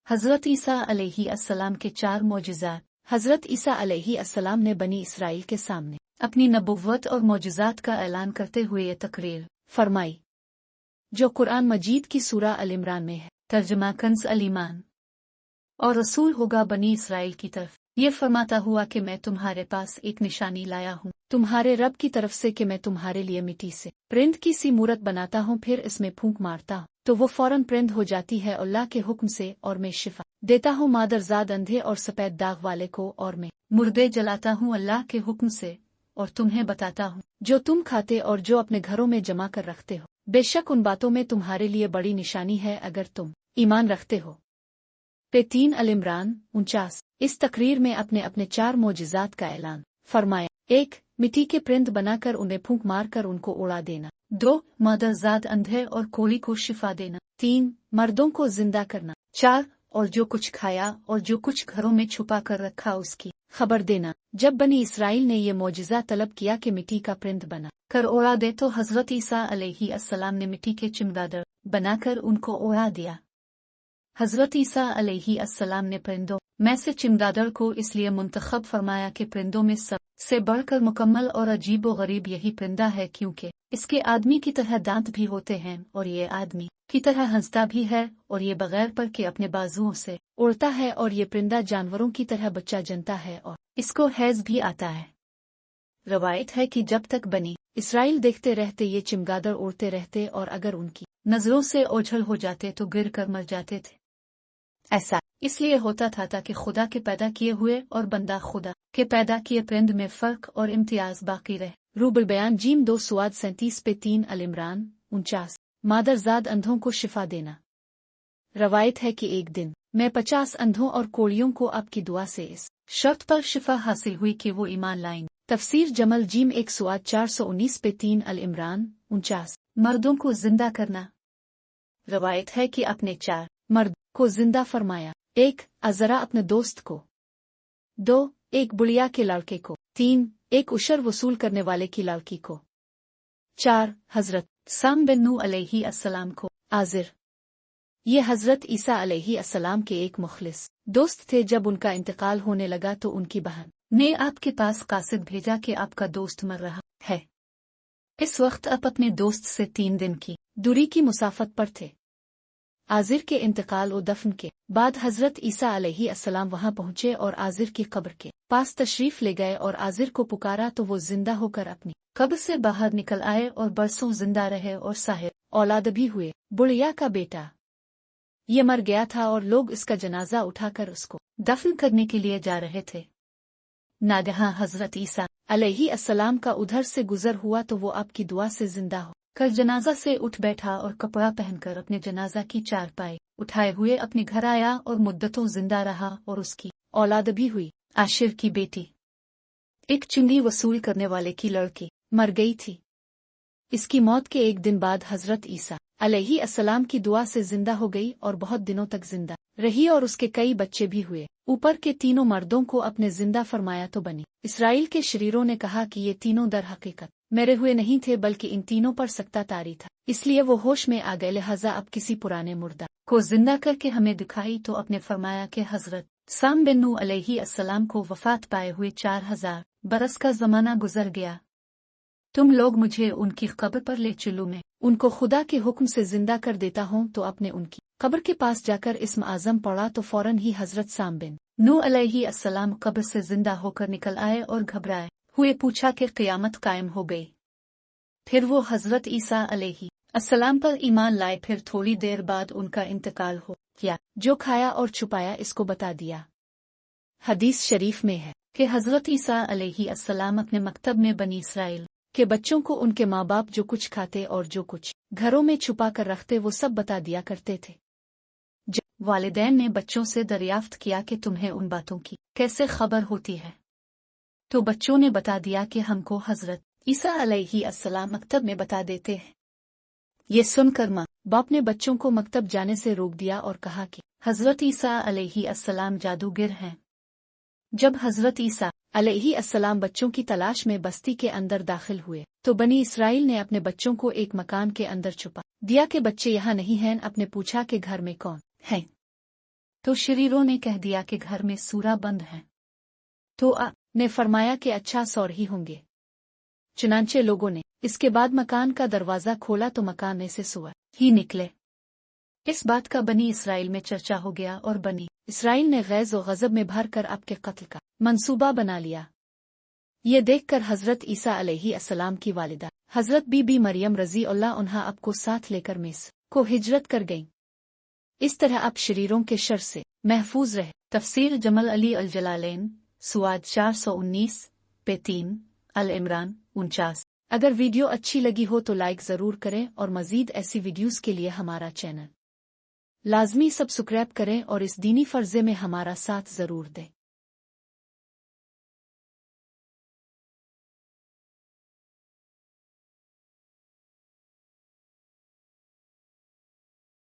हज़रत ईसा अलैहिस्सलाम के 4 मौजिज़ात। हज़रत ईसा अलैहिस्सलाम ने बनी इसराइल के सामने अपनी नबुव्वत और मौजिज़ात का ऐलान करते हुए ये तकरीर फरमाई, जो कुरान मजीद की सूरा अल इमरान में है। तर्जुमा कंज़ अल ईमान। और रसूल होगा बनी इसराइल की तरफ, ये फरमाता हुआ कि मैं तुम्हारे पास एक निशानी लाया हूँ तुम्हारे रब की तरफ से कि मैं तुम्हारे लिए मिट्टी से परिंद की सी मूरत बनाता हूँ, फिर इसमें फूंक मारता हूँ तो वो फौरन परिंद हो जाती है अल्लाह के हुक्म से, और मैं शिफा देता हूँ मादरजाद अंधे और सफेद दाग वाले को, और मैं मुर्दे जलाता हूँ अल्लाह के हुक्म से, और तुम्हें बताता हूँ जो तुम खाते और जो अपने घरों में जमा कर रखते हो। बेशक उन बातों में तुम्हारे लिए बड़ी निशानी है अगर तुम ईमान रखते हो। पे 3 अल इमरान 49। इस तकरीर में अपने अपने 4 मौजिज़ात का ऐलान फरमाया। 1. मिट्टी के परिंद बनाकर उन्हें फूंक मार कर उनको उड़ा देना। 2. मादरजाद अंधे और कोढ़ी को शिफा देना। 3. मर्दों को जिंदा करना। 4. और जो कुछ खाया और जो कुछ घरों में छुपा कर रखा उसकी खबर देना। जब बनी इसराइल ने ये मौजिज़ा तलब किया कि मिट्टी का परिंद बना कर उड़ा दे, तो हज़रत ईसा अलैहिस्सलाम ने मिट्टी के चमगादड़ बनाकर उनको उड़ा दिया। हज़रत ईसा अलैहिस्सलाम ने परिंदों में से चमगादड़ को इसलिए मुंतखब फरमाया कि परिंदों में सब से बढ़कर मुकम्मल और अजीब व गरीब यही परिंदा है, क्योंकि इसके आदमी की तरह दांत भी होते हैं और ये आदमी की तरह हंसता भी है, और ये बगैर पर के अपने बाजुओं से उड़ता है, और ये परिंदा जानवरों की तरह बच्चा जनता है और इसको हैज भी आता है। रवायत है कि जब तक बनी इसराइल देखते रहते ये चमगादड़ उड़ते रहते, और अगर उनकी नजरों से ओझल हो जाते तो गिर कर मर जाते थे। ऐसा इसलिए होता था ताकि खुदा के पैदा किए हुए और बंदा खुदा के पैदा किए परिंद में फर्क और इम्तियाज बाकी रहे। रूबुल बयान जीम 2 सुआद 37 पे 3 अल इमरान 49। मादरजाद अंधों को शिफा देना। रवायत है कि एक दिन मैं 50 अंधों और कोढ़ियों को आपकी दुआ से इस शर्त पर शिफा हासिल हुई कि वो ईमान लाएंगे। तफसीर जमल जीम 1 सुआद 419 पे 3 अल इमरान 49। मर्दों को जिंदा करना। रवायत है कि अपने 4 मर्द को जिंदा फरमाया। 1. अजरा अपने दोस्त को। 2. एक बुढ़िया के लड़के को। 3. एक उशर वसूल करने वाले की लड़की को। 4. हजरत साम बिन नूह अलैहिस्सलाम को। आजिर ये हजरत ईसा अलैहिस्सलाम के एक मुखलिस दोस्त थे। जब उनका इंतकाल होने लगा तो उनकी बहन ने आपके पास कासिद भेजा कि आपका दोस्त मर रहा है। इस वक्त आप अपने दोस्त से 3 दिन की दूरी की मुसाफत पर थे। आजिर के इंतकाल और दफन के बाद हजरत ईसा अलैहिस्सलाम वहां पहुंचे और आजिर की कब्र के पास तशरीफ ले गए और आजिर को पुकारा तो वो जिंदा होकर अपनी कब्र से बाहर निकल आए और बरसों जिंदा रहे और साहिब औलाद भी हुए। बुढ़िया का बेटा ये मर गया था और लोग इसका जनाजा उठाकर उसको दफन करने के लिए जा रहे थे। नागहां हजरत ईसा अलैहिस्सलाम का उधर से गुजर हुआ तो वो आपकी दुआ से जिंदा हो कर जनाजा से उठ बैठा और कपड़ा पहनकर अपने जनाजा की चारपाई उठाए हुए अपने घर आया और मुद्दतों जिंदा रहा और उसकी औलाद भी हुई। आशिर की बेटी एक चुंगी वसूल करने वाले की लड़की मर गई थी। इसकी मौत के एक दिन बाद हजरत ईसा अलैहिस्सलाम की दुआ से जिंदा हो गई और बहुत दिनों तक जिंदा रही और उसके कई बच्चे भी हुए। ऊपर के तीनों मर्दों को अपने जिंदा फरमाया तो बनी इसराइल के शरीरों ने कहा कि ये तीनों दर हकीकत मेरे हुए नहीं थे, बल्कि इन तीनों पर सकता तारी था, इसलिए वो होश में आ गए। लिहाजा अब किसी पुराने मुर्दा को जिंदा करके हमें दिखाई तो अपने फरमाया कि हजरत साम बिन नूह अलैहिस्सलाम को वफात पाए हुए 4000 बरस का जमाना गुजर गया। तुम लोग मुझे उनकी कब्र पर ले चलो, मैं उनको खुदा के हुक्म से जिंदा कर देता हूँ। तो अपने उनकी कब्र के पास जाकर इस्म आजम पढ़ा तो फौरन ही हजरत साम बिन नूह अलैहिस्सलाम कब्र से जिंदा होकर निकल आए और घबराए हुए पूछा कि क़यामत कायम हो गई। फिर वो हजरत ईसा अलैहिस्सलाम पर ईमान लाए। फिर थोड़ी देर बाद उनका इंतकाल हो गया। जो खाया और छुपाया इसको बता दिया। हदीस शरीफ में है कि हजरत ईसा अलैहिस्सलाम अपने मकतब में बनी इसराइल के बच्चों को उनके माँ बाप जो कुछ खाते और जो कुछ घरों में छुपा कर रखते वो सब बता दिया करते थे। जब वालिदैन ने बच्चों से दरियाफ्त किया कि तुम्हें उन बातों की कैसे खबर होती है, तो बच्चों ने बता दिया कि हमको हजरत ईसा अलैहिस्सलाम मकतब में बता देते हैं। ये सुनकर माँ बाप ने बच्चों को मकतब जाने से रोक दिया और कहा कि हजरत ईसा अलैहिस्सलाम जादूगर हैं। जब हजरत ईसा अलैहिस्सलाम बच्चों की तलाश में बस्ती के अंदर दाखिल हुए तो बनी इसराइल ने अपने बच्चों को एक मकान के अंदर छुपा दिया कि बच्चे यहाँ नहीं हैं। अपने पूछा कि घर में कौन है। तो शरीरों ने कह दिया कि घर में सूरा बंद है। तो ने फरमाया कि अच्छा सौर ही होंगे। चुनांचे लोगों ने इसके बाद मकान का दरवाजा खोला तो मकान में से सूअर ही निकले। इस बात का बनी इसराइल में चर्चा हो गया और बनी इसराइल ने गैज़ और गज़ब में भर कर आपके कत्ल का मंसूबा बना लिया। ये देखकर हज़रत ईसा अलैहिस्सलाम की वालिदा हज़रत बीबी मरियम रज़ी अल्लाह अन्हा अब को साथ लेकर मिस्र को हिजरत कर गईं। इस तरह अब शरीरों के शर से महफूज रहे। तफसीर जमल अली अल जलालैन सुआद 419 पे 3 अल इमरान 49। अगर वीडियो अच्छी लगी हो तो लाइक ज़रूर करें और मज़ीद ऐसी वीडियोज़ के लिए हमारा चैनल लाजमी सब्सक्राइब करें और इस दीनी फर्ज़े में हमारा साथ ज़रूर दें।